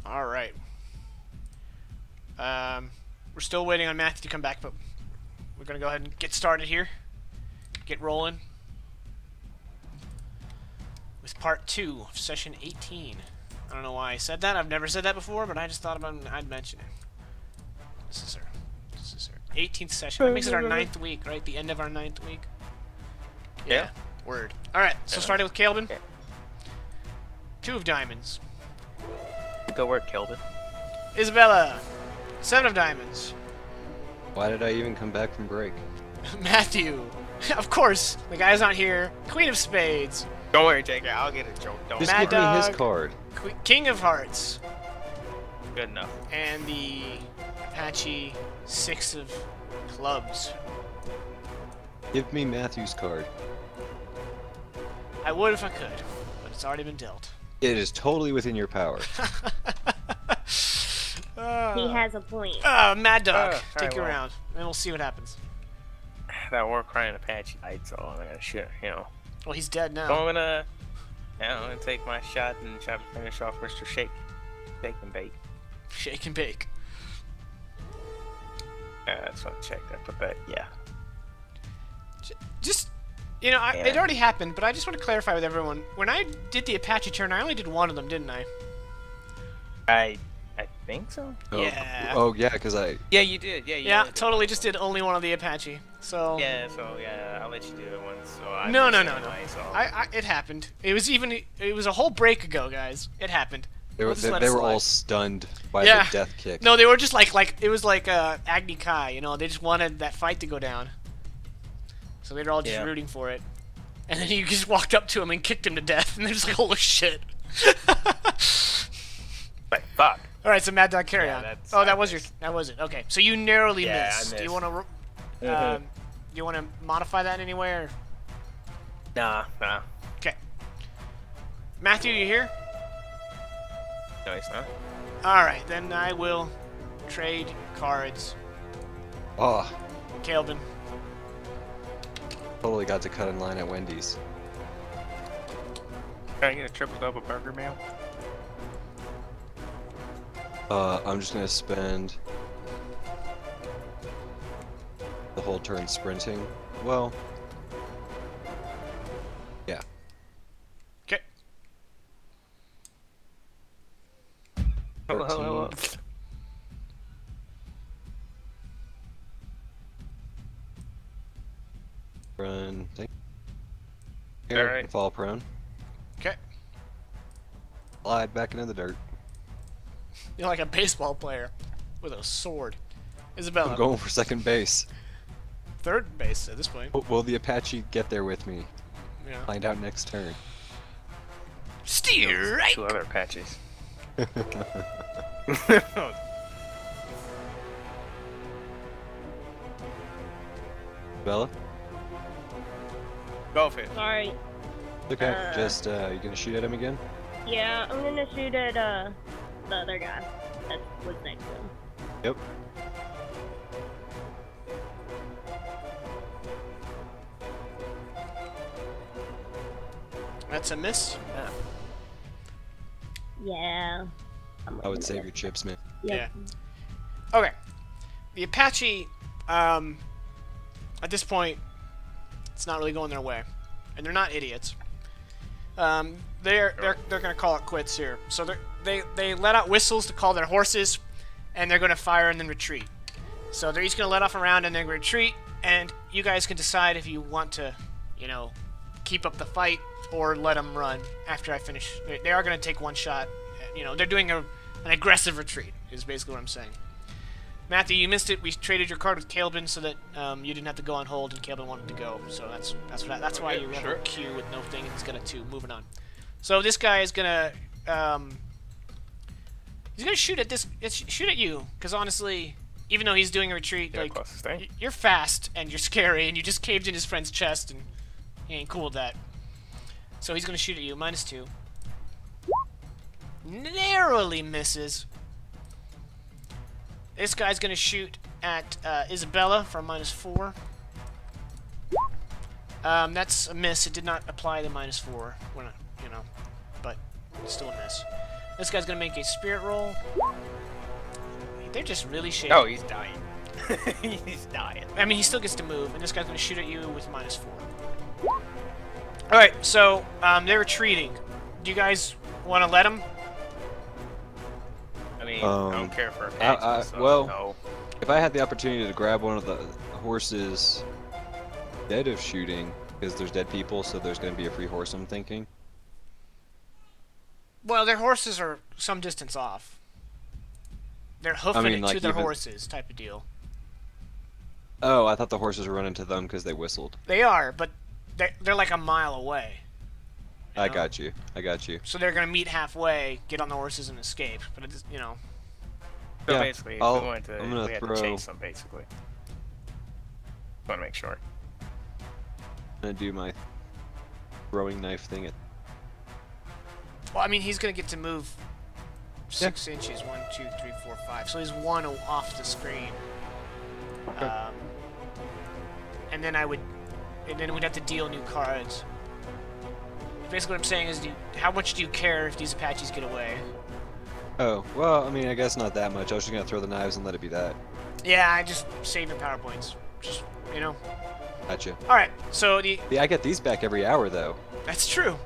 All right. We're still waiting on Matthew to come back, but we're gonna go ahead and get started here. Get rolling with part 2 of session 18. I don't know why I said that. I've never said that before, but I just thought I'd mention it. This is our 18th session. That makes it our 9th week, right? The end of our 9th week. Yeah. Word. All right. So starting with Calvin. 2 of diamonds. Good work, Kelvin. Isabella. 7 of diamonds. Why did I even come back from break? Matthew. Of course. The guy's not here. Queen of spades. Don't worry, Jacob. I'll get a joke. Don't. Just Mad give me his Dog. card. King of hearts. Good enough. And the Apache 6 of clubs. Give me Matthew's card. I would if I could, but it's already been dealt. It is totally within your power. He has a point. Mad Dog. Take alright, you well. around, and we'll see what happens. That war crying Apache died, so I'm gonna shoot. Well, he's dead now. So I'm gonna take my shot and try to finish off Mr. Shake and Bake. Shake and bake. That's what I checked. I put that. Yeah. Just, you know, it already happened, but I just want to clarify with everyone. When I did the Apache turn, I only did one of them, didn't I? I think so. Oh, Yeah. Oh yeah, because I. Yeah, you did. Yeah, you Yeah, did. totally just did only one of the Apache. So. Yeah, so yeah, I'll let you do it once. So I No. missed anyway, so. It happened. It was a whole break ago, guys. It happened. They were, Let's just let they it were slide. all stunned by Yeah. the death kick. No, they were just like it was like Agni Kai, you know. They just wanted that fight to go down. So they were all just rooting for it. And then you just walked up to him and kicked him to death, and they're just like, "Holy shit!" Like fuck. All right, so Mad Dog, carry on. that's- Oh, I that was missed. it. Okay, so you narrowly Yeah, I missed. Do you missed. want to? Do you want to modify that anywhere? Nah. Okay. Matthew, you here? No, he's not. All right, then I will trade cards. Oh, Calvin. totally got to cut in line at Wendy's. Can I get a triple double burger meal? I'm just gonna spend the whole turn sprinting. Well, yeah. Okay. Hello. Run. Thing. Alright. Fall prone. Okay. Slide back into the dirt. You're like a baseball player with a sword. Isabella. I'm going for second base. Third base at this point. Will the Apache get there with me? Yeah. Find out next turn. Steer right. 2 other Apaches. Bella? Go for it. Sorry. Okay, just, you gonna shoot at him again? Yeah, I'm gonna shoot at the other guy that was next to him. Yep. That's a miss. Yeah. I would save your chips, man. Yep. Yeah. Okay. The Apache, at this point, it's not really going their way, and they're not idiots. They're gonna call it quits here. So they let out whistles to call their horses, and they're gonna fire and then retreat. So they're each gonna let off a round and then retreat, and you guys can decide if you want to, you know, keep up the fight or let them run after I finish. They are gonna take one shot. You know, they're doing an aggressive retreat. Is basically what I'm saying. Matthew, you missed it. We traded your card with Calvin so that you didn't have to go on hold, and Calvin wanted to go. So that's why you have a queue with no thing. And it's gonna moving on. So this guy is gonna he's gonna shoot at you because honestly, even though he's doing a retreat, Yeah, like closest thing. you're fast and you're scary and you just caved in his friend's chest and he ain't cool with that. So he's gonna shoot at you, -2. Narrowly misses. This guy's gonna shoot at Isabella for -4. That's a miss. It did not apply the -4. We're not, you know, but still a miss. This guy's gonna make a spirit roll. They're just really shitty. Oh, he's dying. He's dying. I mean, he still gets to move, and this guy's gonna shoot at you with -4. Alright, so, they're retreating. Do you guys want to let them? I mean, I don't care for Apaches, so well, no. if I had the opportunity to grab one of the horses dead of shooting, because there's dead people, so there's going to be a free horse, I'm thinking. Well, their horses are some distance off. They're hoofing it like, to their even- horses, type of deal. Oh, I thought the horses were running to them because they whistled. They are, but they're like a mile away. You I know? got you. I got you. So they're gonna meet halfway, get on the horses, and escape. But it's, you know, So Yeah, basically, if I'm we wanted to, gonna we had throw- to chase them, basically. Want to make sure. I'm going to do my throwing knife thing at... well, I mean, he's gonna get to move 6 inches. 1, 2, 3, 4, 5. So he's 1 off the screen. And then we'd have to deal new cards. Basically, what I'm saying is, how much do you care if these Apaches get away? Oh, well, I mean, I guess not that much. I was just going to throw the knives and let it be that. Yeah, I just save your power points. Just, you know. Gotcha. All right. So Yeah, I get these back every hour, though. that's true.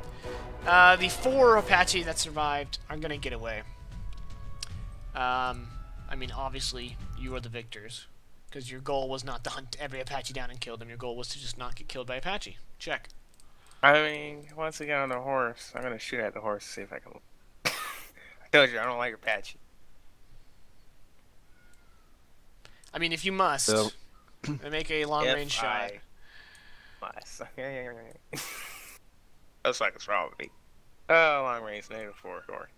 The 4 Apache that survived are gonna get away. I mean, obviously, you are the victors, because your goal was not to hunt every Apache down and kill them. Your goal was to just not get killed by Apache. Check. I mean, once we get on the horse, I'm gonna shoot at the horse to see if I can. I told you I don't like Apache. I mean, if you must, So- make a long-range shot. Must. That's like what's wrong with me. Oh, long range, -4, sure.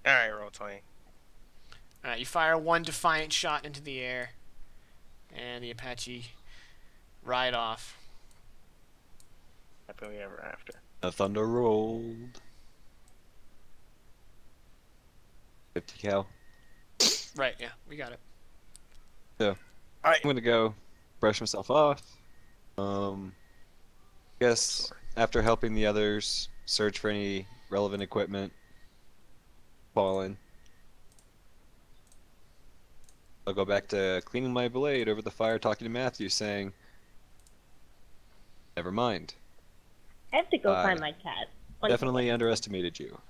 Alright, roll 20. All right, you fire one defiant shot into the air, and the Apache ride off. Happily ever after. The thunder rolled. 50 cal. Right, yeah, we got it. So, Alright. I'm gonna go brush myself off. Guess after helping the others search for any relevant equipment, fallen, I'll go back to cleaning my blade over the fire, talking to Matthew, saying, "Never mind. I have to go I find my cat. One Definitely underestimated you."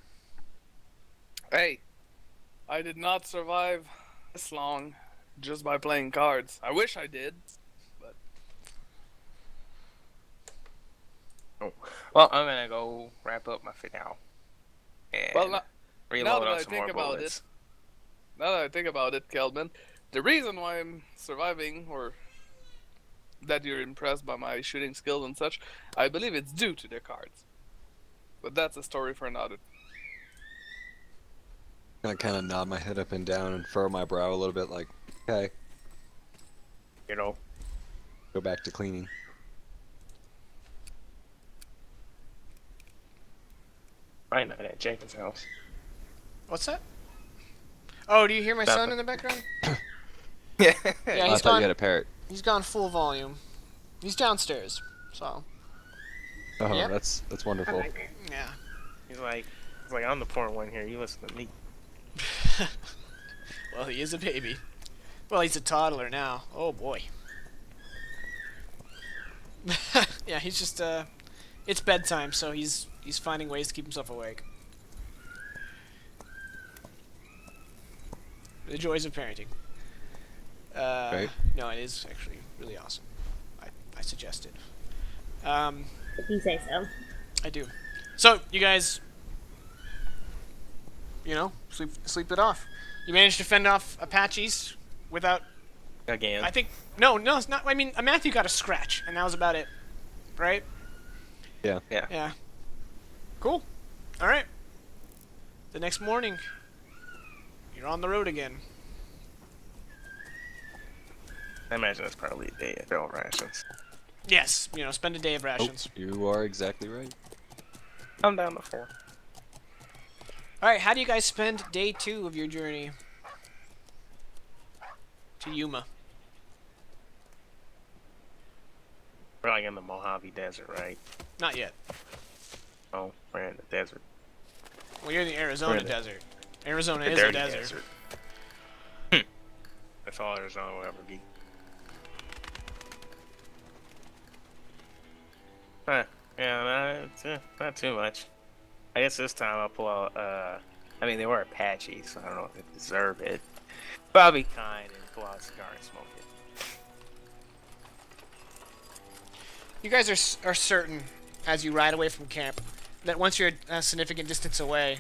Hey, I did not survive this long just by playing cards. I wish I did, but Oh. Well, I'm gonna go wrap up my fit now. And well, now reload that on I some more think about bullets. now that I think about it, Kelvin, the reason why I'm surviving, or that you're impressed by my shooting skills and such, I believe it's due to the cards. But that's a story for another. I kind of nod my head up and down and furrow my brow a little bit, like, okay, You know. go back to cleaning. Right now at Jacob's house. What's that? Oh, do you hear my son Nothing. in the background? Yeah. Yeah, I he's thought gone. you had a parrot. He's gone full volume. He's downstairs. So Oh, Yep. that's wonderful. yeah. He's like I'm the poor one here. You listen to me. Well, he is a baby. Well, he's a toddler now. Oh boy. Yeah, he's just it's bedtime, so he's finding ways to keep himself awake. The joys of parenting. Right. No, it is actually really awesome. I suggest it. If you say so. I do. So, you guys, sleep it off. You managed to fend off Apaches without, Again. I think, no, it's not, I mean, Matthew got a scratch, and that was about it. Right? Yeah. Yeah. Yeah. Cool. Alright. The next morning, you're on the road again. I imagine that's probably a day of bill rations. Yes, spend a day of Oh, rations. you are exactly right. I'm down to 4. Alright, how do you guys spend day 2 of your journey to Yuma? We're like in the Mojave Desert, right? Not yet. Oh, we're in the desert. Well, you're in the Arizona Really? desert. Arizona The is a dirty desert. That's all Arizona will ever be. Huh. Yeah, not too much. I guess this time I'll pull out, I mean, they were Apaches, so I don't know if they deserve it. But I'll be kind and pull out a cigar and smoke it. You guys are certain, as you ride away from camp, that once you're a significant distance away,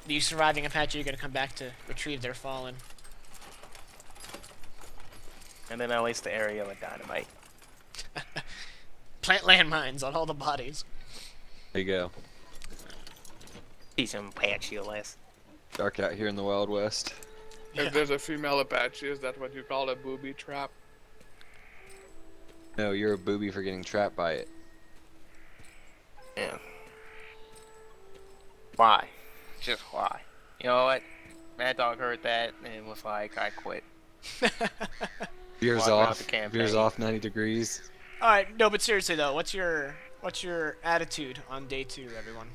the surviving Apache are going to come back to retrieve their fallen. And then I'll lace the area with dynamite. Plant landmines on all the bodies. There you go. Teach them Apache a lesson. Dark out here in the Wild West. Yeah. If there's a female Apache, is that what you call a booby trap? No, you're a booby for getting trapped by it. Yeah. Why? Just why? You know what? Mad Dog heard that and was like, I quit. Veers Walking out off. the campaign. Veers off 90 degrees. All right, no, but seriously though, what's your attitude on day 2, everyone?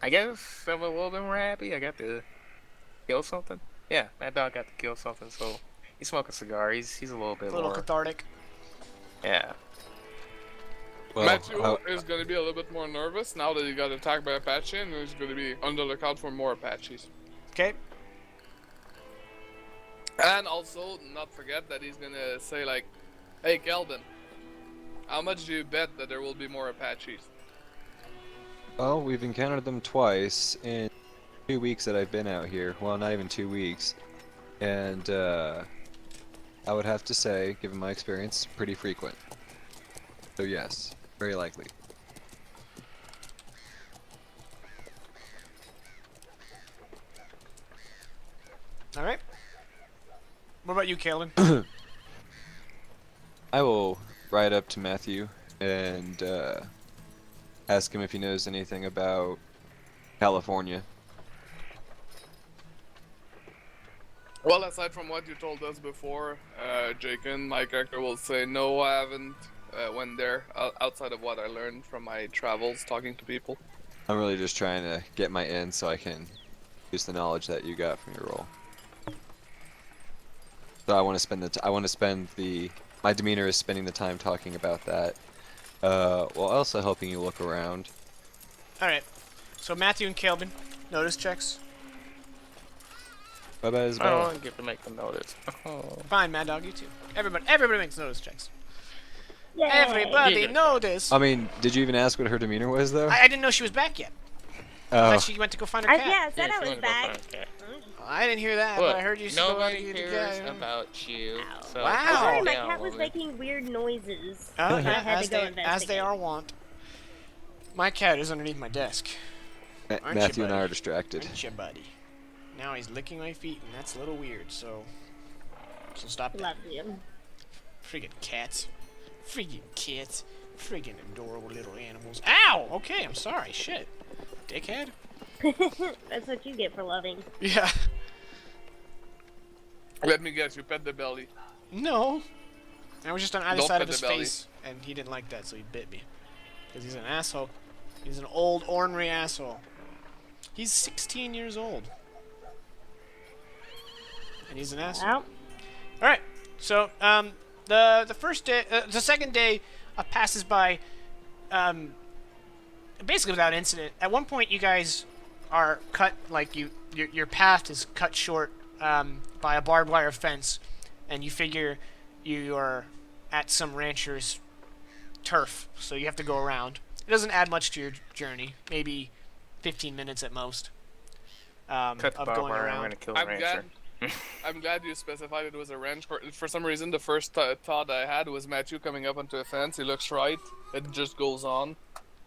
I guess I'm a little bit more happy. I got to kill something. Yeah, Mad Dog got to kill something, so he's smoking a cigar. He's a little bit A little more. cathartic. Yeah. Well, Matthew how- is going to be a little bit more nervous now that he got attacked by Apache, and he's going to be on the lookout for more Apaches. Okay. And also, not forget that he's going to say like, "Hey, Kelvin, how much do you bet that there will be more Apaches?" well, we've encountered them twice in 2 weeks that I've been out here. Well, not even 2 weeks. And I would have to say, given my experience, pretty frequent. So yes, very likely. All right. What about you, Kalen? I will ride up to Matthew and ask him if he knows anything about California. Well, aside from what you told us before, Jake and my character will say, no, I haven't went there, outside of what I learned from my travels talking to people. I'm really just trying to get my in so I can use the knowledge that you got from your role. So I want to spend my demeanor is spending the time talking about that, while also helping you look around. All right. So Matthew and Kelvin, notice checks. Bye bye, I Isabella. don't get to make them notice. Fine, Mad Dog, you too. Everybody makes notice checks. Yay. Everybody Yeah. notice. I mean, did you even ask what her demeanor was though? I didn't know she was back yet. I Oh, thought she went to go find her cat. Yeah, I said Yeah, I she was wanna go back. find a cat. I didn't hear that, Look, but I heard you still nobody wanted to get cares the cat. about you. So Wow. calm Sorry, my down, cat was woman. making weird noises. Oh, I yeah, had to go as they investigate. are wont. My cat is underneath my desk. Aren't you, Matthew and I buddy? are distracted. Aren't you, buddy? Now he's licking my feet, and that's a little weird, so stop that. Love you. Friggin' cats. Friggin' cats. Friggin' adorable little animals. Ow! Okay, I'm sorry. Shit. Dickhead? That's what you get for loving. Yeah. Let me guess, you pet the belly. No. I was just on either Don't side of pet his the belly. face, and he didn't like that, so he bit me. Because he's an asshole. He's an old, ornery asshole. He's 16 years old. And he's an asshole. Well, Alright, so, the first day, the second day passes by, basically without incident. At one point, you guys are cut, like, your path is cut short, by a barbed wire fence, and you figure you are at some rancher's turf, so you have to go around. It doesn't add much to your journey, maybe 15 minutes at most, Cut the of barbed going wire, I'm around. gonna kill the I'm rancher. I'm glad you specified it was a ranch. For some reason, the first thought I had was Matthew coming up onto a fence. He looks right, it just goes on.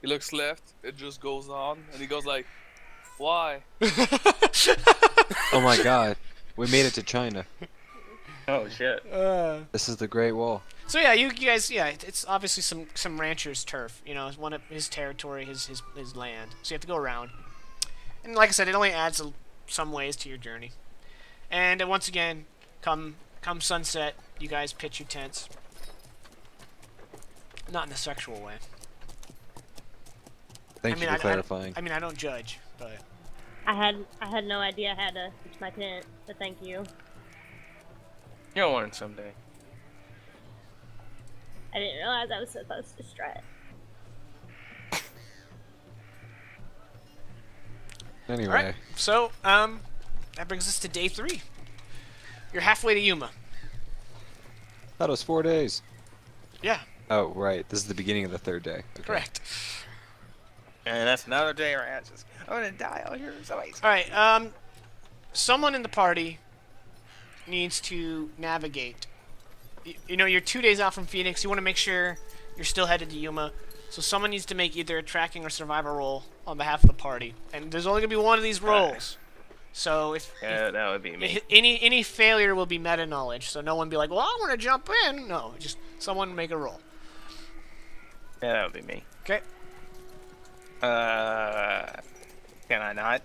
He looks left, it just goes on. And he goes like, why? Oh my God, we made it to China. Oh shit. This is the Great Wall. So yeah, you guys, yeah, it's obviously some rancher's turf. You know, it's one of his territory, his land. So you have to go around. And like I said, it only adds some ways to your journey. And once again, come sunset, you guys pitch your tents. Not in a sexual way. Thank you for clarifying. I mean, I don't judge, but I had no idea I had to pitch my tent, but thank you. You'll learn someday. I didn't realize I was supposed to strut. Anyway, all right. So, that brings us to day 3. You're halfway to Yuma. that was 4 days. Yeah, Oh, right. This is the beginning of the 3rd day. Okay. correct. And that's another day where I'm gonna die out here. Somebody's All right. Someone in the party needs to navigate. You know, you're 2 days out from Phoenix. You want to make sure you're still headed to Yuma. So someone needs to make either a tracking or survival roll on behalf of the party. And there's only gonna be one of these rolls. So if that would be me. any failure will be meta knowledge. So no one be like, well, I want to jump in. No, just someone make a roll. Yeah, that would be me. Okay. Can I not?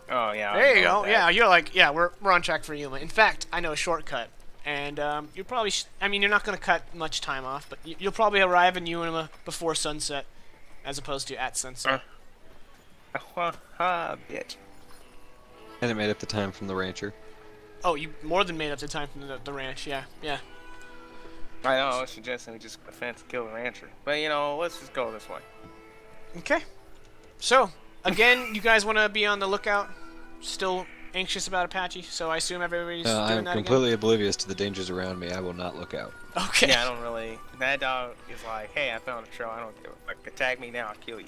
Oh yeah. There you I'll go. that. Yeah, you're like, yeah, we're on track for Yuma. In fact, I know a shortcut. And you probably, I mean, you're not going to cut much time off, but you'll probably arrive in Yuma before sunset, as opposed to at sunset. Bitch. And it made up the time from the rancher. Oh, you more than made up the time from the ranch. Yeah, yeah. I know. I was suggesting we just offense kill the rancher, but you know, let's just go this way. Okay. So, again, you guys want to be on the lookout? Still anxious about Apache, so I assume everybody's doing I'm that completely oblivious to the dangers around me. I will not look out. again? Okay. Yeah, I don't really. That dog is like, hey, I found a trail. I don't give a fuck. Attack me now, I'll kill you.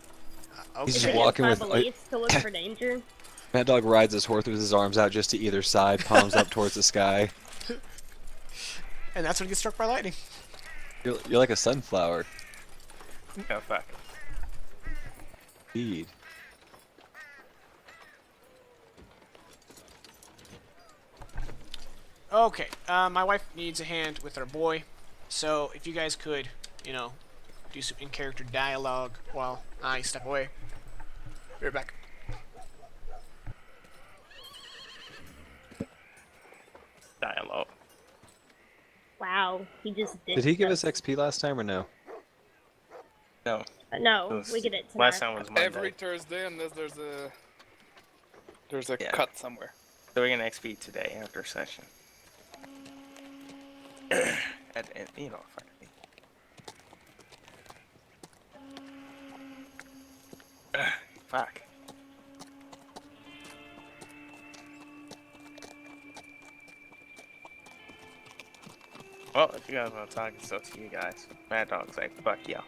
Okay. He's Is just it walking my with. beliefs to look for danger? Mad Dog rides his horse with his arms out just to either side, palms up towards the sky. And that's when he gets struck by lightning. You're like a sunflower. Oh fuck. Indeed. Okay. My wife needs a hand with her boy, so if you guys could, you know, do some in-character dialogue while I step away. Be right back. Dialogue. Wow, he just did. Did he give us XP last time or no? No. No, we get it tomorrow. Last time was Monday. Every Thursday, unless there's a Yeah. cut somewhere. So we're gonna XP today after session. and you know, fuck me. Fuck. Well, if you guys want to talk, it's up to you guys. Mad Dog's like, fuck y'all.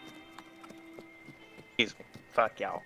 Excuse me. Fuck y'all.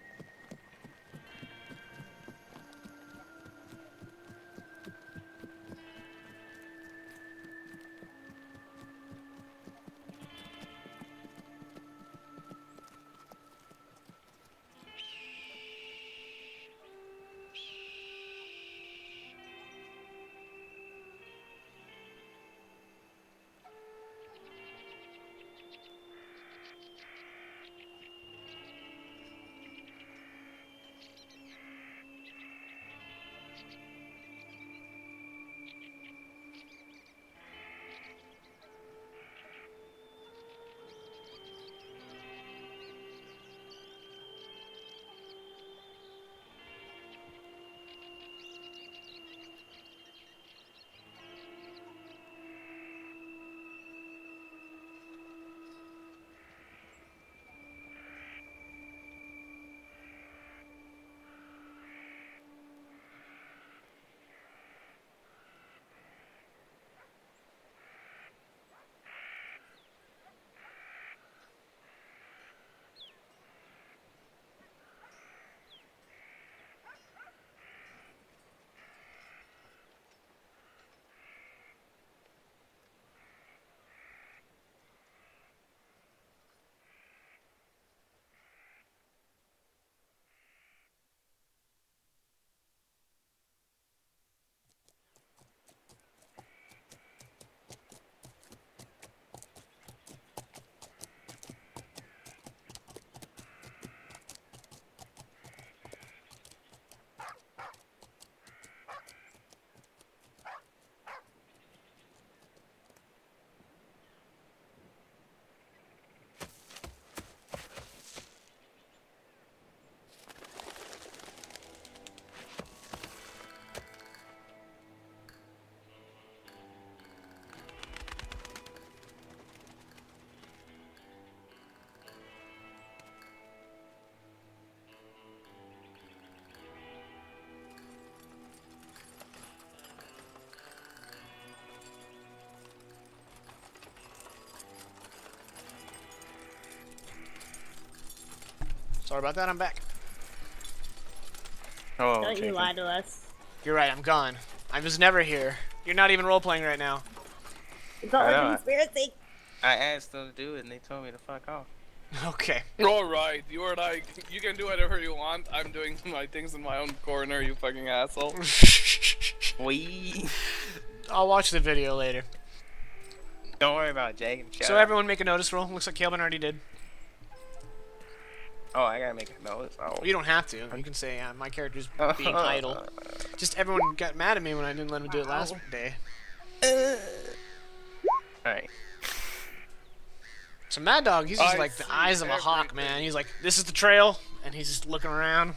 Sorry about that. I'm back. Oh, Don't you chicken. lie to us. You're right. I'm gone. I was never here. You're not even role playing right now. It's all I a know. conspiracy. I asked them to do it, and they told me to fuck off. Okay. Alright, you were like, you can do whatever you want. I'm doing my things in my own corner, you fucking asshole. We. I'll watch the video later. Don't worry about it, Jake. So everyone make a notice roll. Looks like Calvin already did. Oh, I gotta make a notice. Oh. You don't have to. You can say my character's being idle. Just everyone got mad at me when I didn't let him do it last day. Alright. So Mad Dog, he's just I like the see eyes of a hawk, everything. man. He's like, this is the trail, and he's just looking around.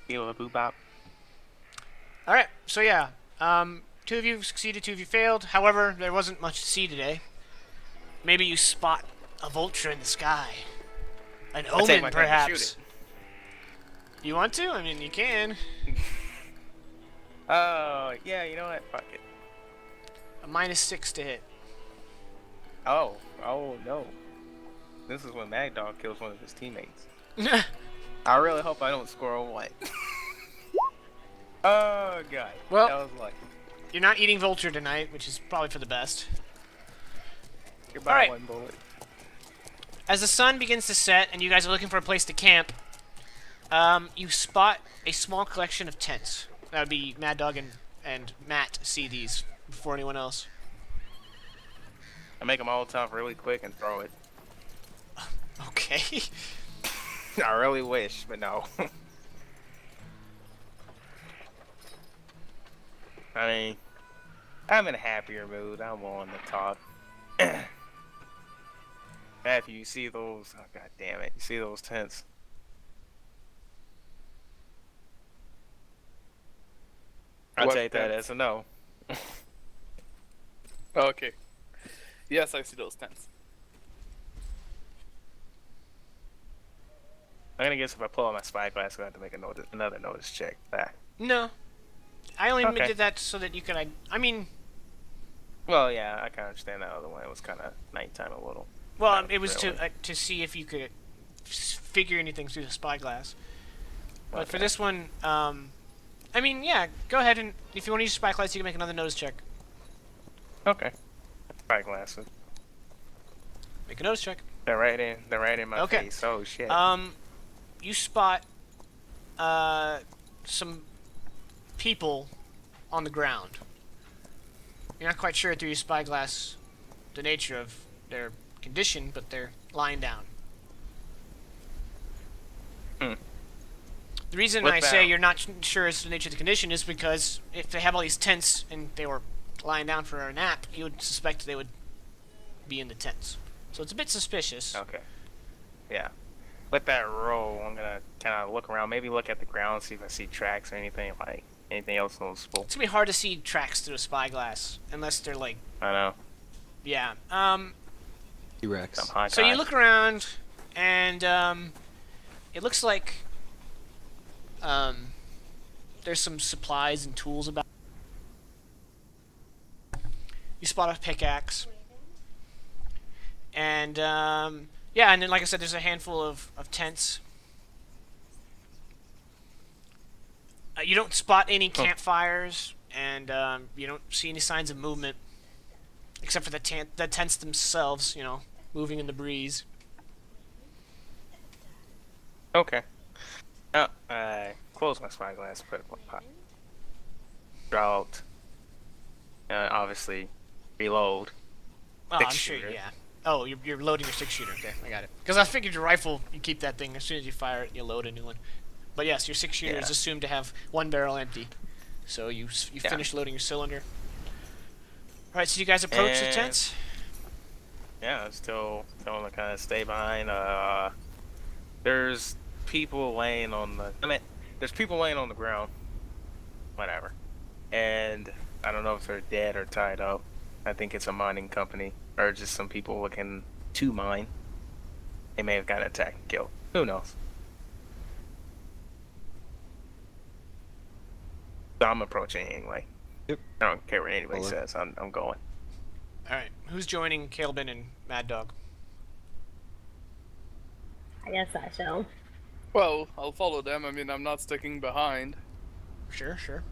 Feel a boop bop. All right, so yeah, 2 of you succeeded, 2 of you failed. However, there wasn't much to see today. Maybe you spot a vulture in the sky, an I'll take omen, my time to perhaps. shoot You want to? I mean, you can. Oh, yeah, you know what? Fuck it. A -6 to hit. Oh no. This is when Mad Dog kills one of his teammates. I really hope I don't score a 1. Oh, God. Well- that was lucky. You're not eating vulture tonight, which is probably for the best. Goodbye, Alright. 1 bullet. As the sun begins to set and you guys are looking for a place to camp, you spot a small collection of tents. That would be Mad Dog and Matt see these before anyone else. I make them all tough really quick and throw it. Okay. I really wish, but no. I mean, I'm in a happier mood. I'm willing to talk. Matthew, you see those? Oh, God damn it. You see those tents? I'll What take that tents? as a no. Okay. Yes, I see those tents. I'm gonna guess if I pull out my spyglass, I'm gonna have to make another notice check. Back. No. I only Okay. did that so that you could... I mean... Well, yeah, I can understand that other one. It was kind of nighttime a little. Well, Not it was really. to see if you could figure anything through the spyglass. But for Okay. this one, I mean, yeah, go ahead and... If you want to use spyglass, you can make another notice check. Okay. Spyglasses. Make a notice check. They're right in my Okay. face. Oh shit. You spot some people on the ground. You're not quite sure through your spyglass the nature of their condition, but they're lying down. Hmm. The reason What I say about- you're not sure as to the nature of the condition is because if they have all these tents and they were lying down for a nap, you would suspect they would be in the tents. So it's a bit suspicious. Okay. Yeah. With that roll, I'm gonna kind of look around, maybe look at the ground, see if I see tracks or anything else noticeable. It's gonna be hard to see tracks through a spyglass unless they're like, I know. yeah. T-Rex. Some high So you tide. look around, and it looks like there's some supplies and tools about. You spot a pickaxe, and yeah, and then like I said, there's a handful of tents. You don't spot any campfires, and you don't see any signs of movement, except for the tents themselves, you know, moving in the breeze. Okay. Oh, I close my spyglass, put it in my pocket. Draw out. Obviously, reload. Oh, I'm Six sure, shooter. yeah. Oh, you're loading your 6-shooter. Okay, I got it. Because I figured your rifle, you keep that thing as soon as you fire it, you load a new one. But yes, your 6-shooter is Yeah. assumed to have one barrel empty. So you Yeah. finish loading your cylinder. All right, so you guys approach the And- tents. Yeah, I'm still telling to kind of stay behind. There's people laying on the. There's people laying on the ground. Whatever. And I don't know if they're dead or tied up. I think it's a mining company or just some people looking to mine. They may have gotten attacked and killed. Who knows? So I'm approaching anyway. Yep. I don't care what anybody Follow. says. I'm going. All right, who's joining Calebin and Mad Dog? I guess I shall. Well, I'll follow them. I mean, I'm not sticking behind. Sure, sure.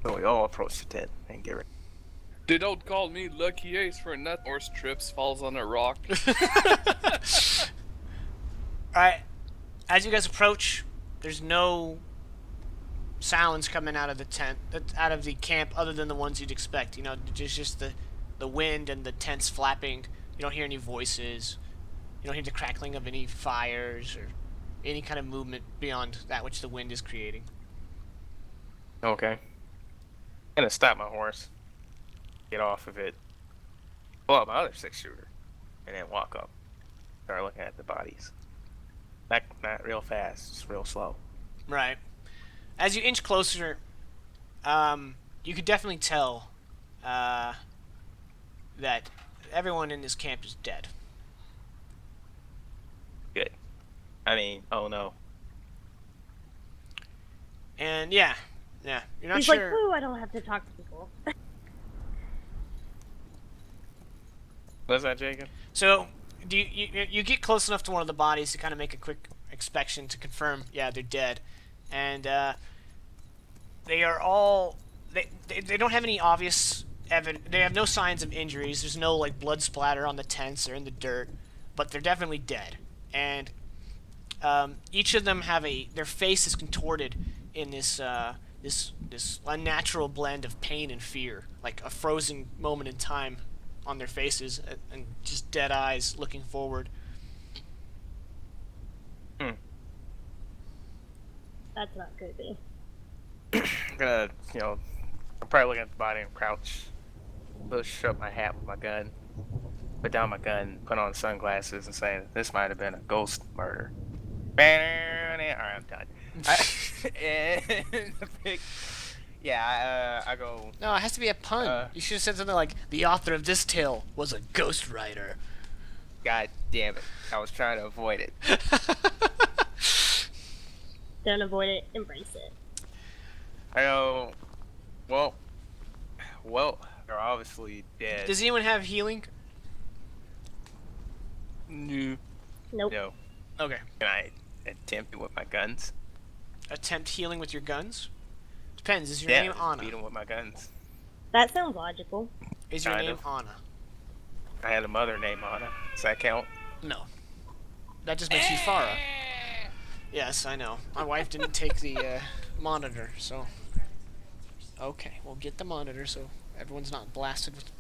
So we all approach the tent and get ready. They don't call me Lucky Ace for a net or strips falls on a rock. Alright, as you guys approach, there's no sounds coming out of the tent, out of the camp, other than the ones you'd expect. You know, just the wind and the tents flapping. You don't hear any voices. You don't hear the crackling of any fires or any kind of movement beyond that which the wind is creating. Okay. I'm gonna stop my horse, get off of it, pull out my other 6-shooter, and then walk up. Start looking at the bodies. Not real fast, just real slow. Right. As you inch closer, you could definitely tell that everyone in this camp is dead. Good. I mean, oh no. And yeah, you're not He's sure. like, "Ooh, I don't have to talk to people." What's that, Jacob? So, you get close enough to one of the bodies to kind of make a quick inspection to confirm, yeah, they're dead, and they are all they don't have any obvious evidence. They have no signs of injuries. There's no like blood splatter on the tents or in the dirt, but they're definitely dead. And each of them have their face is contorted in this this unnatural blend of pain and fear, like a frozen moment in time on their faces, and just dead eyes looking forward. That's not creepy. I'm gonna, I'm probably looking at the body and crouch, push up my hat with my gun, put down my gun, put on sunglasses, and say, this might have been a ghost murder. Alright, I'm done. I go. No, it has to be a pun. You should have said something like, the author of this tale was a ghostwriter. God damn it. I was trying to avoid it. Don't avoid it, embrace it. I go, well, they're obviously dead. Does anyone have healing? No. Nope. No. Okay. Can I attempt it with my guns? Attempt healing with your guns? Depends. Is your Yeah, name just Anna? beat them with my guns. That sounds logical. Is your Kind name of. Anna? I had a mother named Anna. Does that count? No. That just makes you Farah. Yes, I know. My wife didn't take the monitor, so... Okay, we'll get the monitor so everyone's not blasted with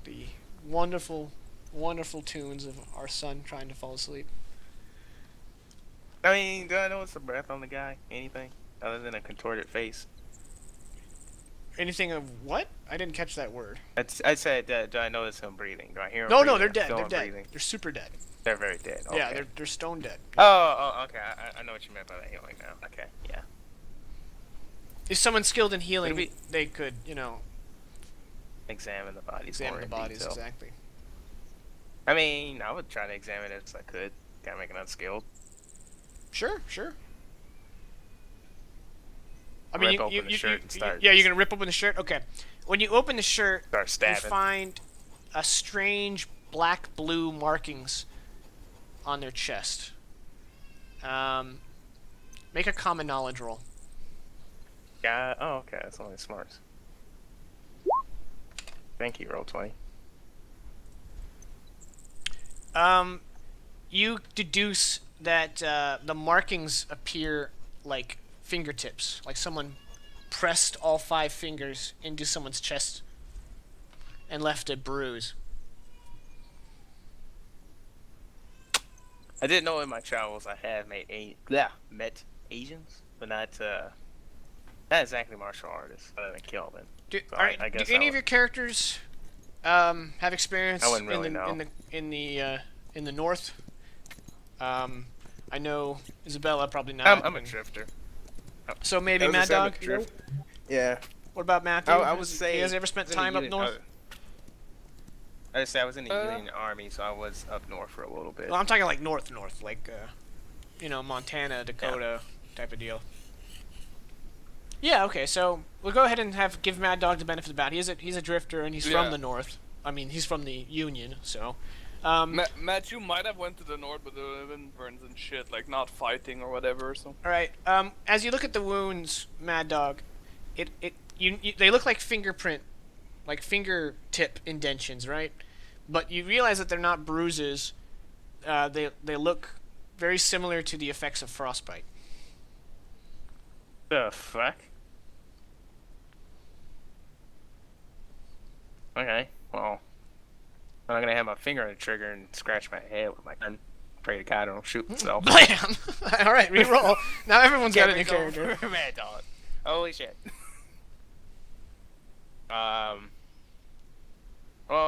the wonderful, wonderful tunes of our son trying to fall asleep. I mean, do I notice the breath on the guy? Anything? Other than a contorted face? Anything of what? I didn't catch that word. I said, do I notice him breathing? Do I hear him No, breathing? they're dead. Feel They're him dead. breathing? They're super dead. They're very dead. Okay. Yeah, they're stone dead. Oh, okay. I know what you meant by that healing now. Okay, yeah. If someone's skilled in healing, Would it they could, Examine the bodies examine more the in bodies, detail. exactly. I mean, I would try to examine it as I could. Gotta make it unskilled. Sure. I Rip mean, open the shirt and start. yeah, you're gonna rip open the shirt. Okay. When you open the shirt, Start you stabbing. find a strange black-blue markings on their chest. Make a common knowledge roll. Yeah. Oh, okay. That's only smarts. Thank you. Roll 20. You deduce that the markings appear like fingertips, like someone pressed all 5 fingers into someone's chest and left a bruise. I didn't know in my travels I had met Asians, but not exactly martial artists, other than Kelvin. Do So I guess any I of your characters have experience I wouldn't really know. in the north? I know Isabella probably not. I'm a drifter. So maybe I was Mad gonna say I'm a Dog. drift- Yeah. What about Matthew? I would say. He has ever spent I was in the time up Union- north? I just say I was in the Union Army, so I was up north for a little bit. Well, I'm talking like north, like Montana, Dakota type of deal. Yeah. Okay. So we'll go ahead and give Mad Dog the benefit of the doubt. He's a drifter and he's from the north. I mean, he's from the Union, so. Matt, you might have went to the north, but there have been burns and shit, like not fighting or whatever. So All right. As you look at the wounds, Mad Dog, they look like fingertip indentions, right? But you realize that they're not bruises. They look very similar to the effects of frostbite. The fuck? Okay, well, I'm not gonna have my finger on the trigger and scratch my head with my gun. Pray to God I don't shoot myself. Blam! All right, re-roll. Now everyone's got a new character. Mad Dog. Holy shit. Well,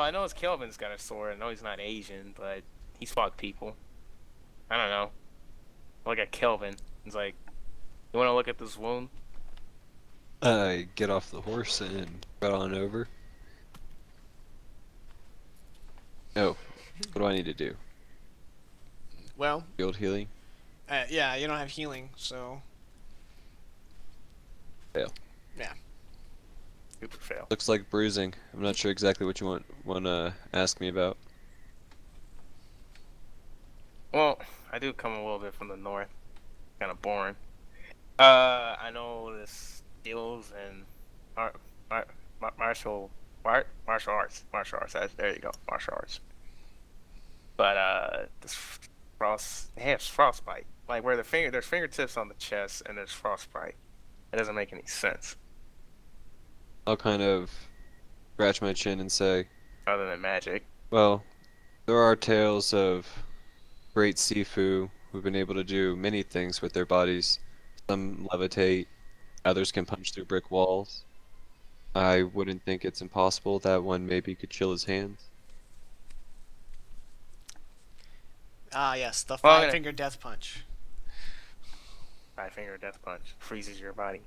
I know Kelvin's got a sword. I know he's not Asian, but he's fought people. I don't know. Look at Kelvin. He's like, you want to look at this wound? I get off the horse and run on over. Oh, what do I need to do? Well, Field healing? yeah, you don't have healing, so. Fail. Yeah. Super fail. Looks like bruising. I'm not sure exactly what you want to ask me about. Well, I do come a little bit from the north. Kind of boring. I know this skills and martial arts. There you go, martial arts. But this they have frostbite. Like where there's fingertips on the chest and there's frostbite. It doesn't make any sense. I'll kind of scratch my chin and say, Other than magic. well, there are tales of great Sifu who've been able to do many things with their bodies. Some levitate, others can punch through brick walls. I wouldn't think it's impossible that one maybe could chill his hands. Ah, yes, the Well, five-finger death punch. 5-finger death punch freezes your body.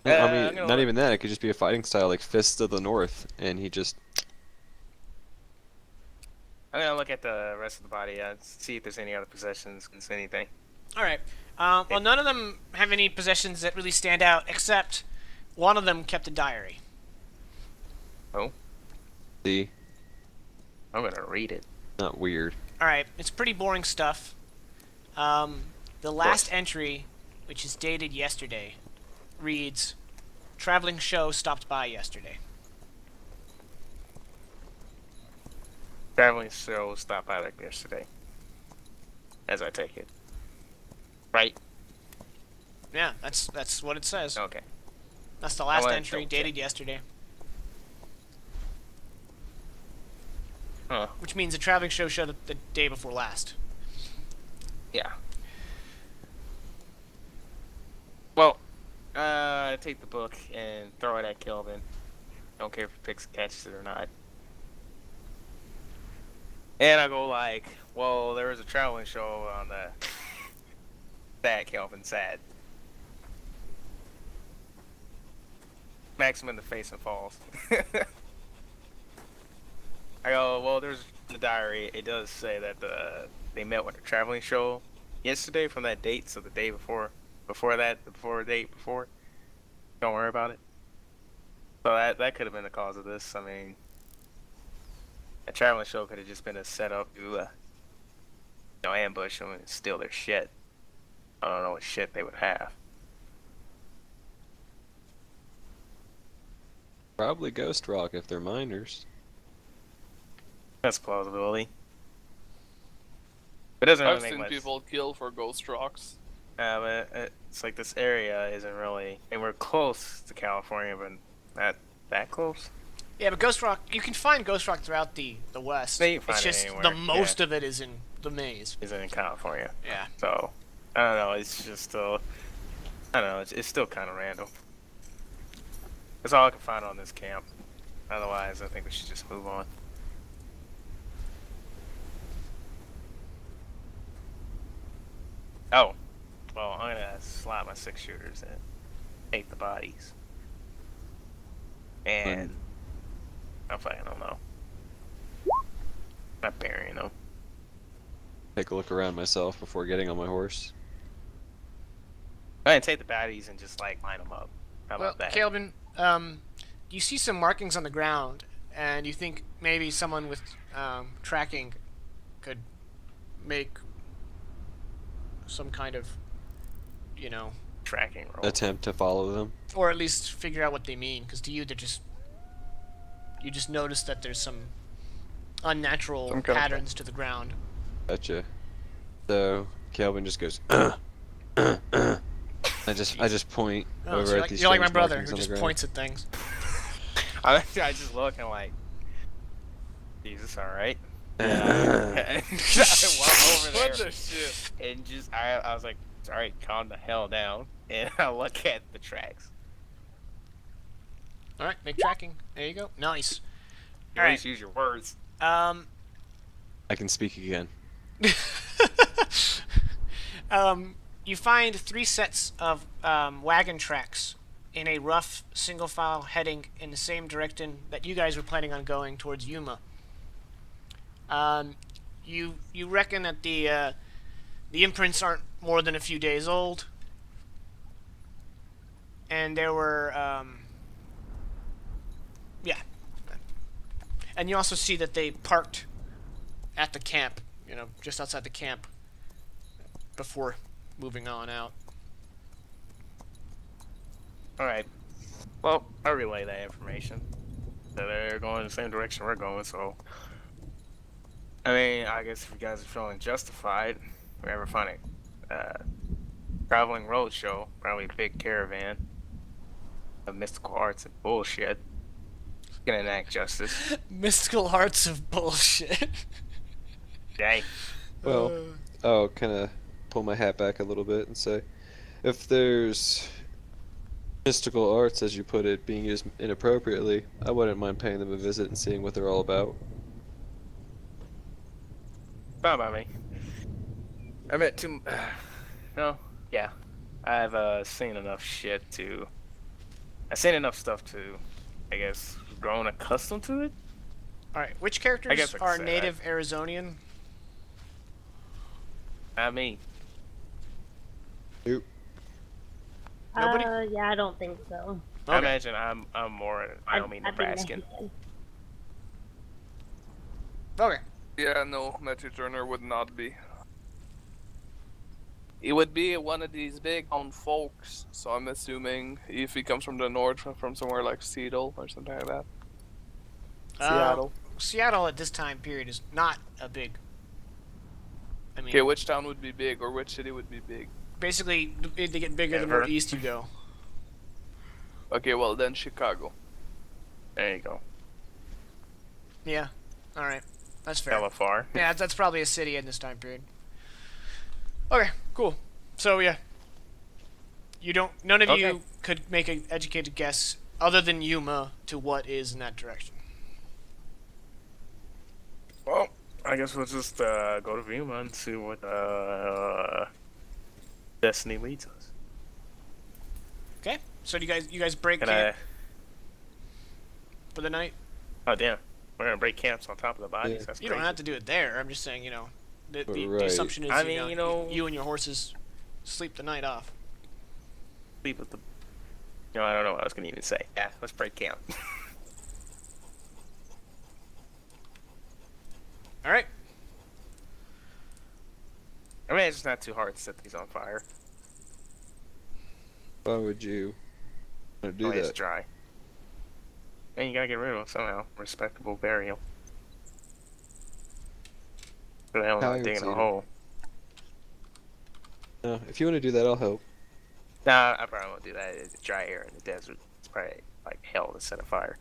I I'm mean, gonna not look- even that. It could just be a fighting style like Fists of the North, and he just. I'm gonna look at the rest of the body, see if there's any other possessions, anything. All right. Well, none of them have any possessions that really stand out, except one of them kept a diary. Oh, See, I'm gonna read it. not weird. All right, it's pretty boring stuff. The last entry, which is dated yesterday, reads, "Traveling show stopped by yesterday." Traveling show stopped by like yesterday. As I take it. Right? Yeah, that's what it says. Okay. That's the last wanna entry, double dated check. yesterday. Huh. Which means the traveling show showed up the day before last. Yeah. Well, I take the book and throw it at Kelvin. Don't care if he catches it or not. And I go like, well, there was a traveling show on the sad Kelvin sad. Smacks him in the face and falls. I go, well, there's the diary. It does say that they met with a traveling show yesterday from that date, so the day before the date before. Don't worry about it. So that could have been the cause of this. I mean, a traveling show could have just been a setup to, ambush them and steal their shit. I don't know what shit they would have. Probably Ghost Rock if they're miners. That's a plausibility. It doesn't really I've make seen much. people kill for ghost rocks. But it's like this area isn't really, and we're close to California, but not that close. Yeah, but Ghost Rock, you can find Ghost Rock throughout the West. Yeah, you can It's find it just anywhere, the most yeah. of it is in the maze. Isn't in California. Yeah. So I don't know. It's just I don't know. It's still kind of random. That's all I can find on this camp. Otherwise, I think we should just move on. Oh, well, I'm gonna slot my 6-shooters and take the bodies. And I fucking don't know. Not burying them. Take a look around myself before getting on my horse. I'm gonna take the bodies and just like line them up. How Well, about that? Calvin, you see some markings on the ground, and you think maybe someone with tracking could make some kind of, you know, Tracking roll. Attempt to follow them. or at least figure out what they mean. Because to you, they're just you just notice that there's some unnatural Some kind of patterns to the ground. Gotcha. So Kelvin just goes. I just point Oh, over so at these you're like my strange brother markings who on the just ground. points at things. I just look and I'm like, Jesus, all right. And I walk over What there the shit? and just I was like, all right, calm the hell down. And I look at the tracks. All right, make tracking. There you go. Nice. You All at least right. use your words. I can speak again. You find 3 sets of wagon tracks in a rough single file heading in the same direction that you guys were planning on going towards Yuma. You reckon that the imprints aren't more than a few days old, and there were yeah, and you also see that they parked at the camp, just outside the camp before moving on out. All right. Well, I relay that information. That they're going in the same direction we're going, so. I mean, I guess if you guys are feeling justified, we ever find a traveling road show, probably a big caravan of mystical arts and bullshit. Gonna enact justice. Mystical arts of bullshit. Dang. Well, I'll kind of pull my hat back a little bit and say, if there's mystical arts, as you put it, being used inappropriately, I wouldn't mind paying them a visit and seeing what they're all about. Fine by me. I met too. No, yeah. I've seen enough shit to. I've seen enough stuff to, I guess, grown accustomed to it. All right, which I characters guess I could are say native Arizonian? Not me. Nope. Nobody? Yeah, I don't think so. I Okay. imagine I'm more Wyoming, I'd be Nebraskan. Mexican. Okay. Yeah, no, Matthew Turner would not be. He would be one of these big own folks, so I'm assuming if he comes from the north, from somewhere like Seattle or something like that. Seattle. Seattle at this time period is not a big. I mean, Okay, which town would be big, or which city would be big? basically, they get bigger the more Denver. east you go. Okay, well then Chicago. There you go. Yeah. All right. That's fair. Hella far. Yeah, that's probably a city in this time period. Okay, cool. So yeah, none of you Okay. could make an educated guess other than Yuma to what is in that direction. Well, I guess we'll just go to Yuma and see what destiny leads us. Okay. So do you guys break Can camp for the night? Oh damn, we're gonna break camps on top of the bodies. Yeah. That's You crazy. don't have to do it there. I'm just saying, the Right. assumption is, I mean, you and your horses sleep the night off. Sleep with the. No, I don't know what I was gonna even say. Yeah, let's break camp. All right. I mean, it's just not too hard to set these on fire. Why would you want to do Only it's that? dry. And you gotta get rid of them somehow. Respectable burial. For the hell How not I would digging say a it. hole. No, if you want to do that, I'll help. Nah, I probably won't do that. It's dry air in the desert. It's probably like hell to set a fire.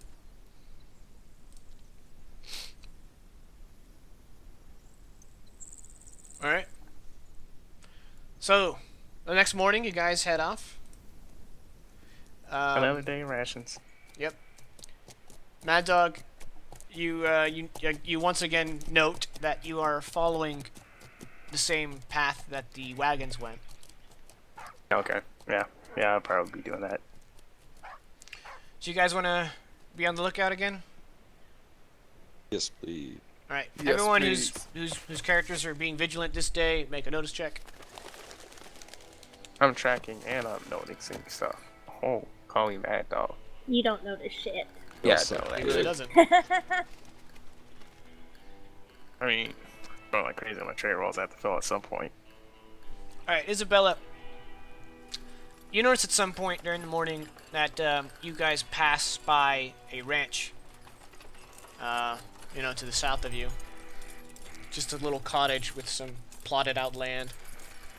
All right. So, the next morning, you guys head off. Another day of rations. Yep. Mad Dog, you once again note that you are following the same path that the wagons went. Okay. Yeah. Yeah, I'll probably be doing that. So you guys want to be on the lookout again? Yes, please. All right. Yes, Everyone please. whose characters are being vigilant this day, make a notice check. I'm tracking and I'm noticing stuff. Oh, call me Mad Dog. You don't notice shit. Yeah, Also, I know He that. really doesn't. I mean, going like crazy on my trade rolls. I have to fill at some point. Alright, Isabella. You notice at some point during the morning that you guys pass by a ranch. You know, to the south of you. Just a little cottage with some plotted out land.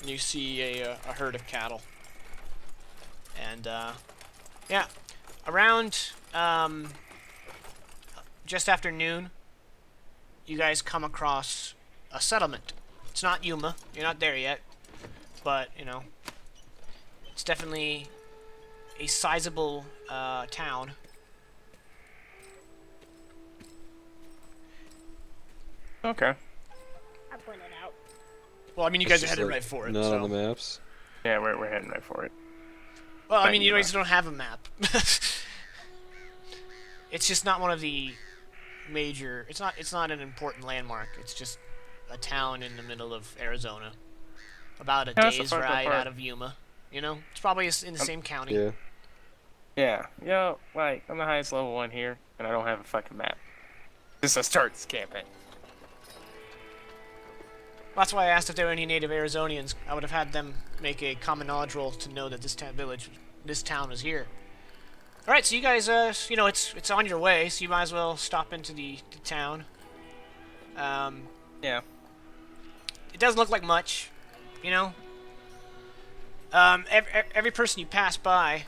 And you see a herd of cattle. And, yeah. Around, just after noon, you guys come across a settlement. It's not Yuma. You're not there yet. But, you know, it's definitely a sizable town. Okay. I pointed out. Well, I mean, you It's guys are just, headed like, right for it. Not so. on the maps. Yeah, we're heading right for it. Well, I Not mean, you Yuma. guys don't have a map. It's just not one of the major. It's not an important landmark. It's just a town in the middle of Arizona, about a Yeah, that's the day's fucked up ride part. out of Yuma. You know, it's probably in the same county. Yeah. Yeah, yo, like, I'm the highest level one here, and I don't have a fucking map. This is start this campaign. That's why I asked if there were any native Arizonians. I would have had them make a common knowledge roll to know that this town was here. All right, so you guys, you know, it's on your way, so you might as well stop into the town. Yeah. It doesn't look like much, you know. Every person you pass by,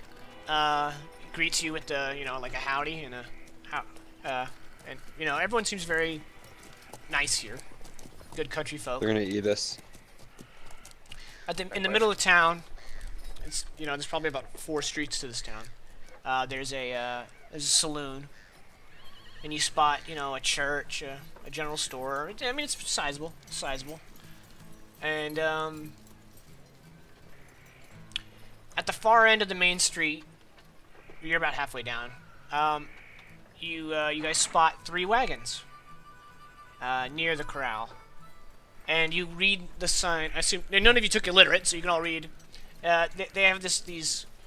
greets you with you know, like a howdy and and you know, everyone seems very nice here. Good country folk. They're gonna eat us. In the middle of town, it's, you know, there's probably about 4 streets to this town. There's a saloon, and you spot, you know, a church, a general store. I mean, it's sizable, and at the far end of the main street, you're about halfway down. You guys spot 3 wagons near the corral. And you read the sign. I assume none of you took illiterate, so you can all read. They have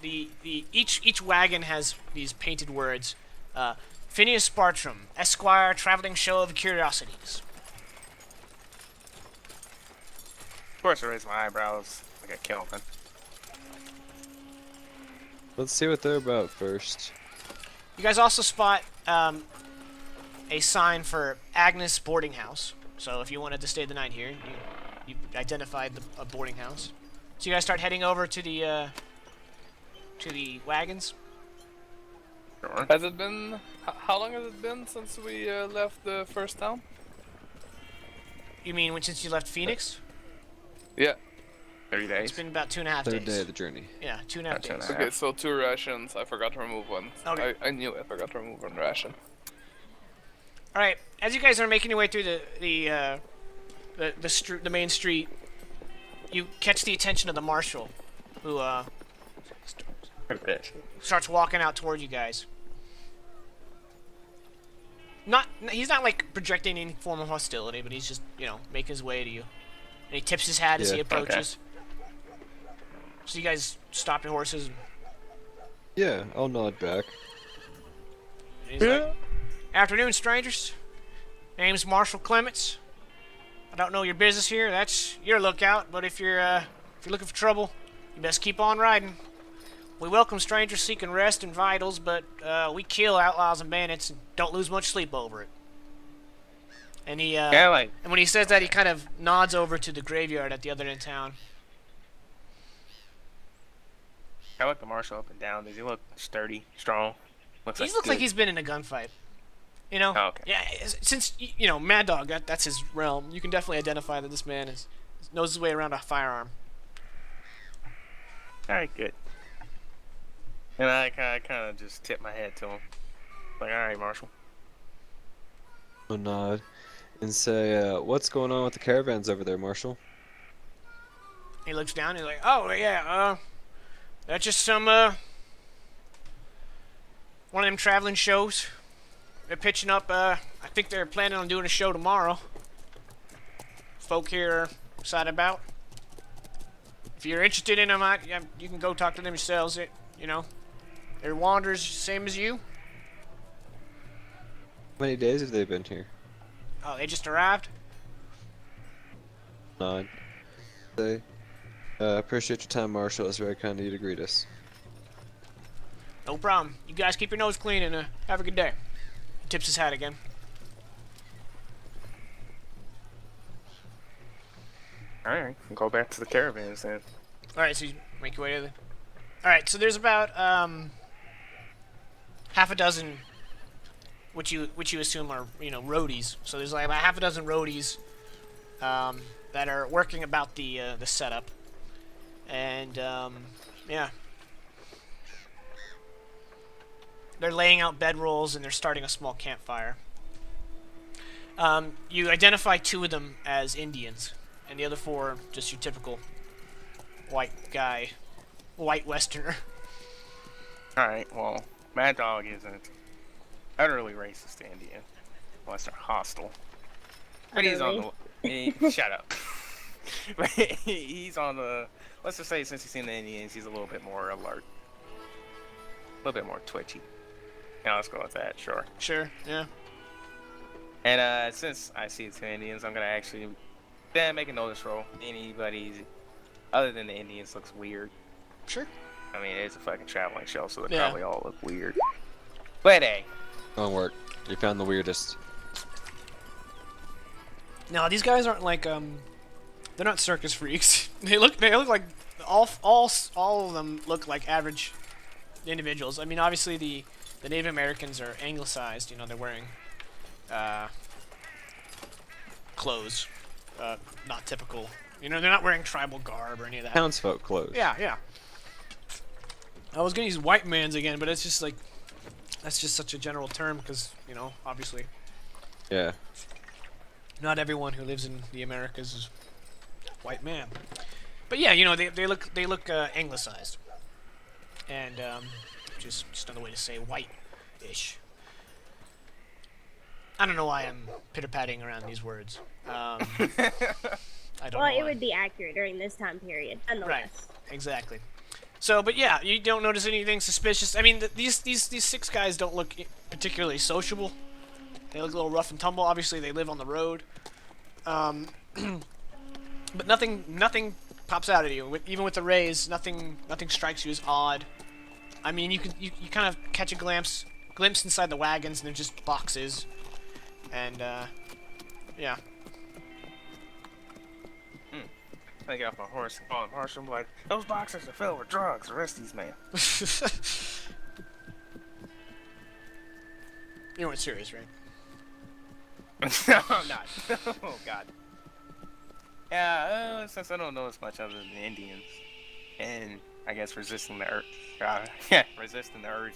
each wagon has these painted words. Phineas Bartram, Esquire, traveling show of curiosities. Of course, I raise my eyebrows like a Kelvin. Let's see what they're about first. You guys also spot a sign for Agnes Boarding House. So if you wanted to stay the night here, you identified a boarding house. So you guys start heading over to the wagons. Sure. Has it been? How long has it been since we left the first town? You mean since you left Phoenix? Yeah. 30 days. It's been about 2.5 Third days. day of the journey. Yeah, 2.5 days. Yeah. Okay, so 2 rations. I forgot to remove one. Okay. I knew I forgot to remove one ration. All right. As you guys are making your way through the main street, you catch the attention of the marshal, who Bitch. starts walking out toward you guys. He's not like projecting any form of hostility, but he's just, you know, making his way to you. And he tips his hat as he Yeah. approaches. So you guys stop your horses. And Yeah, I'll nod back. he's like, "Afternoon, strangers. Name's Marshal Clements. I don't know your business here. That's your lookout. But if you're looking for trouble, you best keep on riding. We welcome strangers seeking rest and vitals, but we kill outlaws and bandits and don't lose much sleep over it." And he Yeah, like, and when he says that, he kind of nods over to the graveyard at the other end of town. I look the marshal up and down. Does he look sturdy, strong? He looks like he's been in a gunfight. You know? Oh, okay. Yeah, since, you know, Mad Dog, that's his realm, you can definitely identify that this man knows his way around a firearm. Alright, good. And I kind of just tip my head to him. Like, alright, Marshal. I'll nod and say, what's going on with the caravans over there, Marshal? He looks down, he's like, "Oh, yeah, that's just some, one of them traveling shows. They're pitching up, I think they're planning on doing a show tomorrow. Folk here are excited about. If you're interested in them, you can go talk to them yourselves, you know. They're wanderers, same as you. How many days have they been here? Oh, they just arrived. 9. They appreciate your time, Marshall. It's very kind of you to greet us. No problem. You guys keep your nose clean and have a good day. He tips his hat again. All right, go back to the caravans then. All right, so you make your way to the. All right, so there's about half a dozen, which you assume are roadies. So there's like about half a dozen roadies that are working about the setup, and yeah, they're laying out bedrolls and they're starting a small campfire. You identify 2 of them as Indians, and the other 4 just your typical white guy, white Westerner. Alright, well, Mad Dog isn't utterly racist to Indian, unless they're hostile. But he's on the... shut up. But he's on the... Let's just say since he's seen the Indians, he's a little bit more alert. A little bit more twitchy. Yeah, let's go with that, sure. Sure, yeah. And since I see the 2 Indians, I'm going to actually make a notice roll. Anybody other than the Indians looks weird. Sure. I mean, it's a fucking traveling show, so they Yeah. probably all look weird. But hey. Don't work. You found the weirdest. Now these guys aren't like they're not circus freaks. They look like all of them look like average individuals. I mean, obviously the Native Americans are anglicized. They're wearing clothes, not typical. They're not wearing tribal garb or any of that. Townsfolk clothes. Yeah, yeah. I was gonna use white man's again, but it's just like that's just such a general term because obviously Yeah. not everyone who lives in the Americas is white man. But yeah, they look anglicized, and just another way to say white-ish. I don't know why I'm pitter-patting around these words. I don't know. Well, it why. would be accurate during this time period, nonetheless. Right. Exactly. So, but yeah, you don't notice anything suspicious. I mean, these 6 guys don't look particularly sociable. They look a little rough and tumble. Obviously, they live on the road. But nothing pops out at you. Even with the rays, nothing strikes you as odd. I mean, you kind of catch a glimpse inside the wagons, and they're just boxes. And yeah. I get off my horse and call him Marshall. I'm like, those boxes are filled with drugs. Arrest these men. You weren't serious, right? No, I'm not. Oh, God. Yeah, since I don't know as much other than the Indians, and I guess resisting the urge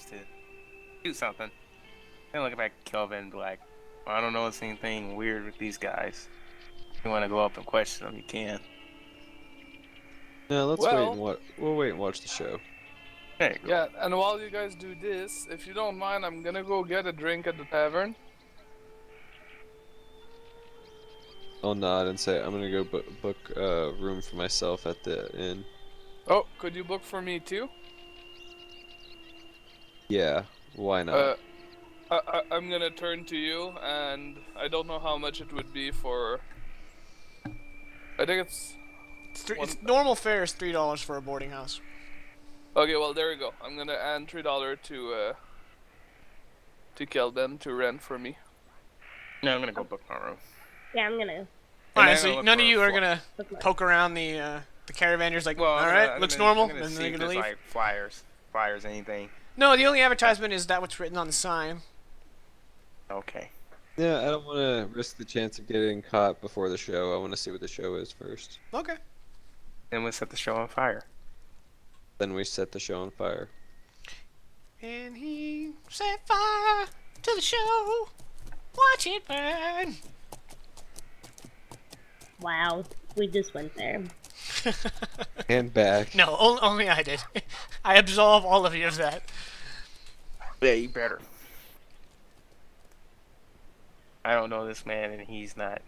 to do something, then looking back at Kelvin and be like, well, I don't know anything weird with these guys. If you want to go up and question them, you can. No, let's Well- wait and we'll wait and watch the show. There you go. Yeah, and while you guys do this, if you don't mind, I'm gonna go get a drink at the tavern. I'll nod and say I'm gonna go book a room for myself at the inn. Oh, could you book for me too? Yeah, why not? I'm gonna turn to you, and I don't know how much it would be for. I think it's. It's normal fare is $3 for a boarding house. Okay, well there you go. I'm gonna add $3 to Kelvin to rent for me. No, I'm gonna go book my room. Yeah, I'm gonna Alright, then so I'll look none for of a you are fly. gonna book my. poke around the caravan. You're just like, Well, alright, looks normal, I'm and gonna then see you're if gonna there's leave. like flyers, anything. No, the only advertisement is that what's written on the sign. Okay. Yeah, I don't want to risk the chance of getting caught before the show. I want to see what the show is first. Okay. Then we'll set the show on fire. Then we set the show on fire. And he set fire to the show. Watch it burn. Wow, we just went there. And back. No, only I did. I absolve all of you of that. Yeah, you better. I don't know this man, and he's not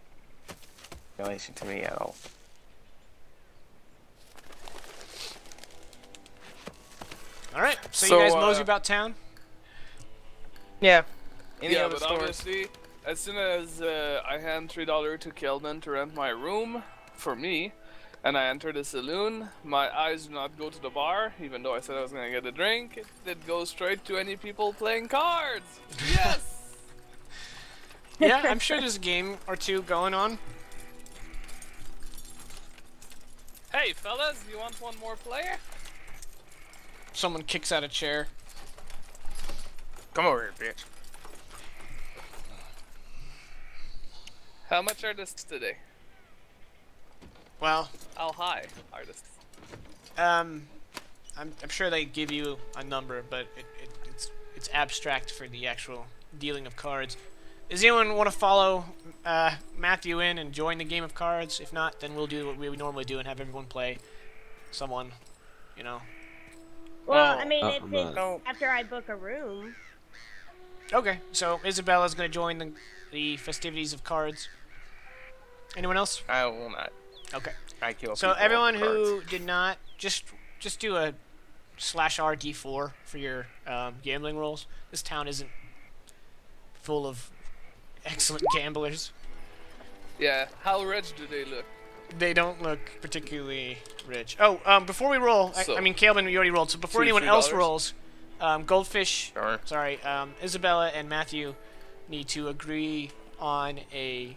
in relation to me at all. All right. So, So, you guys mosey about town. Yeah. Any yeah, other but stores? obviously, as soon as I hand $3 to Kelvin to rent my room for me, and I enter the saloon, my eyes do not go to the bar, even though I said I was gonna get a drink. It goes straight to any people playing cards. Yes. Yeah, I'm sure there's a game or two going on. Hey, fellas, you want one more player? Someone kicks out a chair. Come over here, bitch. How much are this today? Well, How high are this? I'm sure they give you a number, but it's abstract for the actual dealing of cards. Does anyone want to follow Matthew in and join the game of cards? If not, then we'll do what we would normally do and have everyone play someone, you know. Well, I mean, I'm if not. it's after I book a room. Okay, so Isabella's going to join the festivities of cards. Anyone else? I will not. Okay. I kill So people everyone with cards. who did not, just do a /RD4 for your gambling rolls. This town isn't full of excellent gamblers. Yeah, how rich do they look? They don't look particularly rich. Oh, before we roll, So- I mean, Calvin, you already rolled. So before $2, anyone else $3? rolls, Goldfish, Sure. sorry, Isabella and Matthew need to agree on a,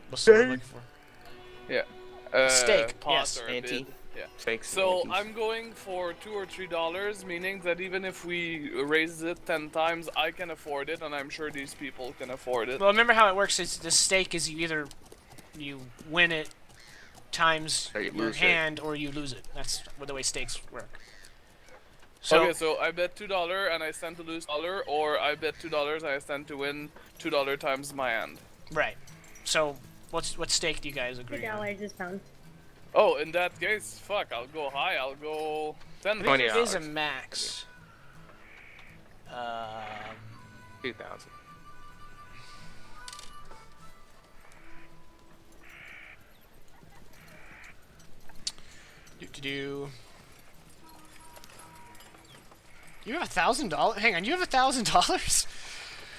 what's the word I'm looking for? Yeah. Steak, Pot yes. or a Ante. bid. Yeah. Fakes So and I'm going for $2 or $3, meaning that even if we raise it 10 times, I can afford it, and I'm sure these people can afford it. Well, remember how it works is the stake is you win it times Or you your lose it. hand or you lose it. That's the way stakes work. So, Okay, so I bet $2 and I stand to lose $1, or I bet $2 and I stand to win $2 times my hand. right. So, what stake do you guys agree on? $2 is fine. Oh, in that case, fuck, I'll go high. I'll go I think $10. there is a $20. max. 2,000. Do. You have $1,000? Hang on, you have $1,000?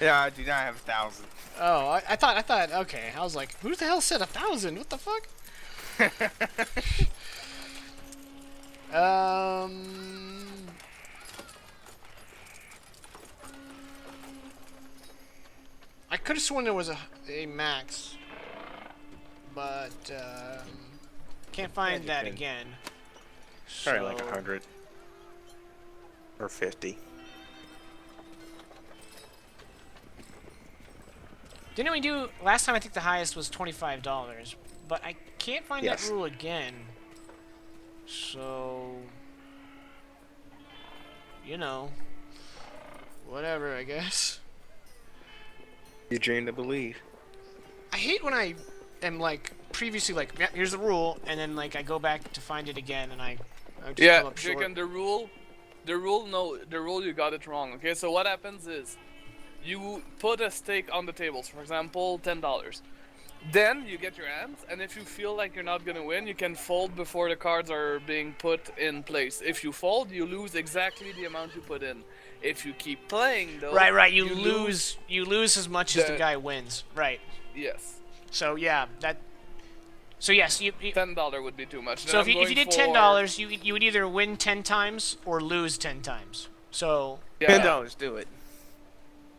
Yeah, I do not have 1,000. Oh, I thought. Okay, I was like, who the hell said 1,000? What the fuck? I could have sworn there was a max, but can't find Yeah, that you can. again. Probably like So- 100. Or 50. Didn't we do last time? I think the highest was $25, but I can't find Yes. that rule again. So, you know, whatever, I guess. You dream to believe. I hate when I am like previously like, yeah, here's the rule, and then like I go back to find it again, and I just Yeah, come up short. Jake, and the rule, you got it wrong. Okay, so what happens is, you put a stake on the table. So for example, $10. Then you get your hands, and if you feel like you're not gonna win, you can fold before the cards are being put in place. If you fold, you lose exactly the amount you put in. If you keep playing, though, Right. You lose as much as the the- guy wins. Right. Yes, So yeah, that. So yes, you $10 would be too much. so if you did $10, you would either win 10 times or lose 10 times. So yeah. $10, do it.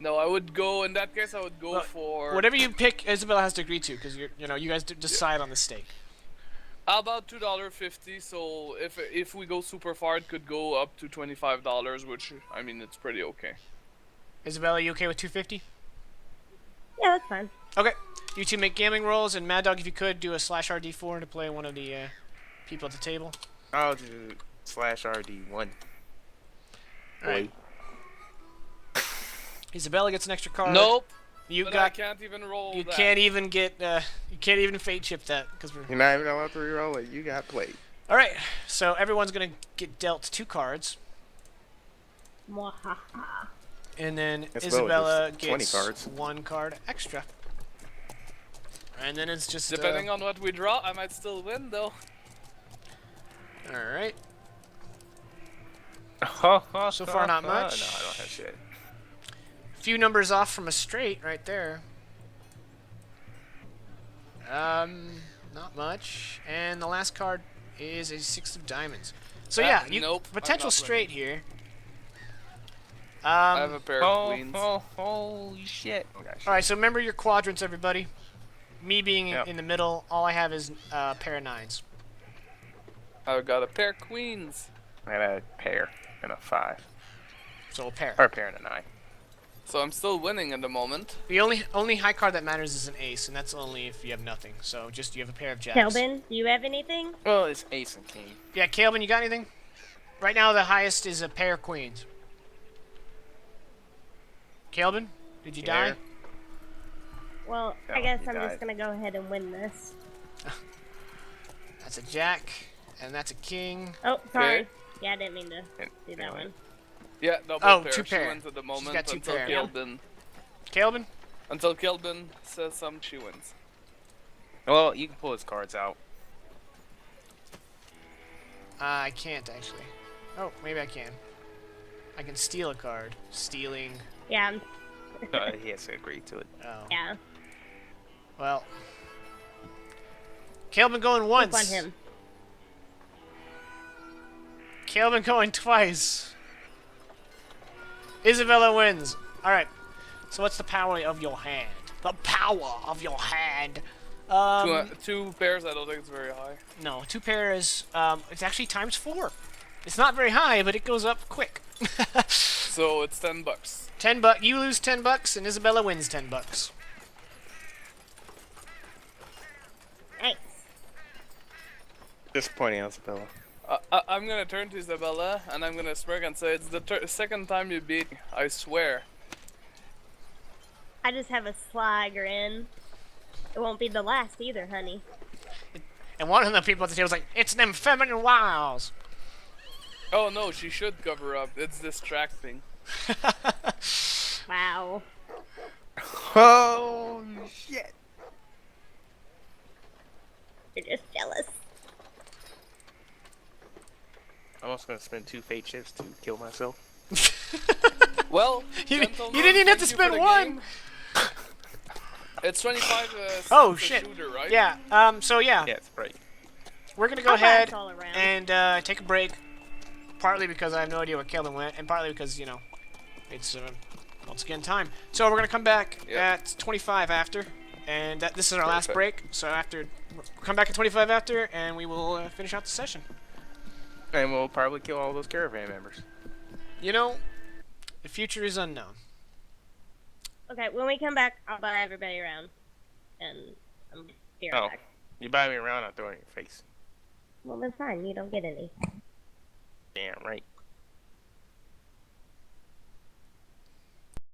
No, I would go. In that case, I would go Well, for whatever you pick, Isabella has to agree to because you guys decide on the stake. How about $2.50? So if we go super far, it could go up to $25, which I mean it's pretty okay. Isabella, you okay with $2.50? Yeah, that's fine. Okay. You two make gambling rolls, and Mad Dog, if you could, do a /RD4 to play one of the people at the table. I'll do /RD1. All right. Isabella gets an extra card. Nope. You But I got. can't even roll You that. can't even get. You can't even fate chip that because we're. You're not even allowed to reroll it. You got played. All right. So everyone's gonna get dealt 2 cards, Mwahaha. and then As well as Isabella just 20 gets cards. 1 card extra. And then it's just. Depending on what we draw, I might still win though. Alright. So far, not much. No, I don't have shit. Few numbers off from a straight right there. Not much. And the last card is a 6 of diamonds. So yeah, you nope, I'm potential not straight here. I have a pair of queens. Holy shit. Oh, gosh. Alright, so remember your quadrants, everybody. Me being Yep. in the middle, all I have is a pair of 9s. I've got a pair of queens. I got a pair and a 5. So a pair. Or a pair and a 9. So I'm still winning at the moment. The only high card that matters is an ace, and that's only if you have nothing. So just you have a pair of jacks. Kelvin, do you have anything? Well, it's ace and king. Yeah, Calvin, you got anything? Right now the highest is a pair of queens. Calvin, did you die? Here. Well, No, I guess he I'm died. just gonna go ahead and win this. That's a jack, and that's a king. Oh, sorry. Okay. Yeah, I didn't mean to And- do that anyway. one. Yeah, double Oh, pair. 2 She pair. wins at the moment got 2 until pair. Kelvin. Calvin? Until Kelvin says she wins. Well, you can pull his cards out. I can't actually. Oh, maybe I can. I can steal a card. Stealing. Yeah, He has to agree to it. Oh. yeah. Well. Calvin going Keep once. on him. Calvin going twice. Isabella wins. Alright. So what's the power of your hand? The power of your hand. Two pairs, I don't think it's very high. No, 2 pairs. It's actually times 4. It's not very high, but it goes up quick. So it's $10. $10. You lose $10, and Isabella wins $10. Nice. Disappointing, Isabella. I'm gonna turn to Isabella and I'm gonna smirk and say, it's the second time you beat me, I swear. I just have a sly grin. It won't be the last either, honey. And one of the people at the table was like, "It's them feminine wiles." Oh no, she should cover up. It's distracting. Wow. Oh shit! You're just jealous. I'm also gonna spend 2 fate chips to kill myself. Well, You gentlemen, didn't even have thank to you spend for the one. game. It's 25 Oh, cents a shit. shooter, right? Yeah. So yeah, Yeah, it's right. we're gonna go I'll ahead pass all around. and take a break. Partly because I have no idea where Calvin went, and partly because it's once again time. So we're gonna come back Yep. at 25 after, and this is our last Perfect. break. So after, come back at 25 after, and we will finish out the session. And we'll probably kill all those caravan members. The future is unknown. Okay, when we come back, I'll buy everybody around. And I'm be right Oh. back. You buy me around, I'll throw it in your face. Well, then fine. You don't get any. Damn right.